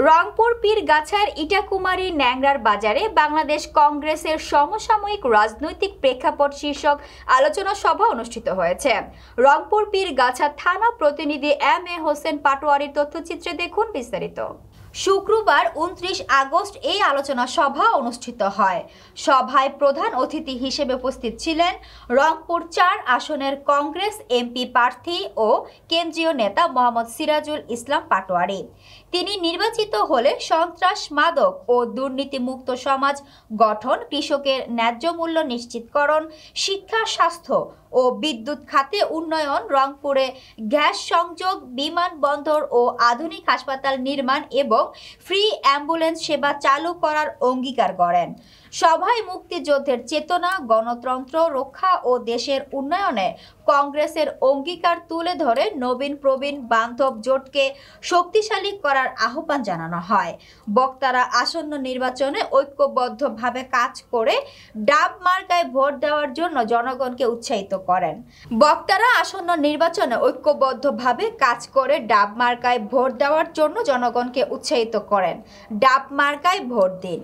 রংপুর পীরগাছার ইটাকুমারী ন্যাংরার বাজারে বাংলাদেশ কংগ্রেসের সমসাময়িক রাজনৈতিক প্রেক্ষাপট শীর্ষক আলোচনা সভা অনুষ্ঠিত হয়েছে। রংপুর পীরগাছা থানা প্রতিনিধি এম.এ. হোসেন পাটোয়ারির তথ্যচিত্রে দেখুন বিস্তারিত। শুক্রবার 29 আগস্ট এই আলোচনা সভা অনুষ্ঠিত হয়। সভায় প্রধান অতিথি হিসেবে উপস্থিত ছিলেন রংপুর 4 আসনের কংগ্রেস এমপি প্রার্থী ও কেন্দ্রীয় নেতা মোহাম্মদ সিরাজুল ইসলাম পাটোয়ারি। তিনি নির্বাচিত হলে সন্ত্রাস, মাদক ও দুর্নীতিমুক্ত সমাজ গঠন, কৃষকের ন্যায্য মূল্য নিশ্চিতকরণ, শিক্ষা, স্বাস্থ্য ও বিদ্যুৎ খাতে উন্নয়ন, রংপুরে গ্যাস সংযোগ, বিমানবন্দর ও আধুনিক হাসপাতাল নির্মাণ এবং ফ্রি অ্যাম্বুলেন্স সেবা চালু করার অঙ্গীকার করেন। সভায় মুক্তিযুদ্ধের চেতনা, গণতন্ত্র রক্ষা ও দেশের উন্নয়নে কংগ্রেসের অঙ্গীকার তুলে ধরে নবীন প্রবীণ বান্ধব জোটকে শক্তিশালী করার আহ্বান জানানো হয়। বক্তারা আসন্ন নির্বাচনে ঐক্যবদ্ধভাবে কাজ করে ডাব মার্কায় ভোট দেওয়ার জন্য জনগণকে উৎসাহিত করেন। বক্তারা আসন্ন নির্বাচনে ঐক্যবদ্ধভাবে কাজ করে ডাব মার্কায় ভোট দেওয়ার জন্য জনগণকে উৎসাহিত করেন। ডাব মার্কায় ভোট দিন।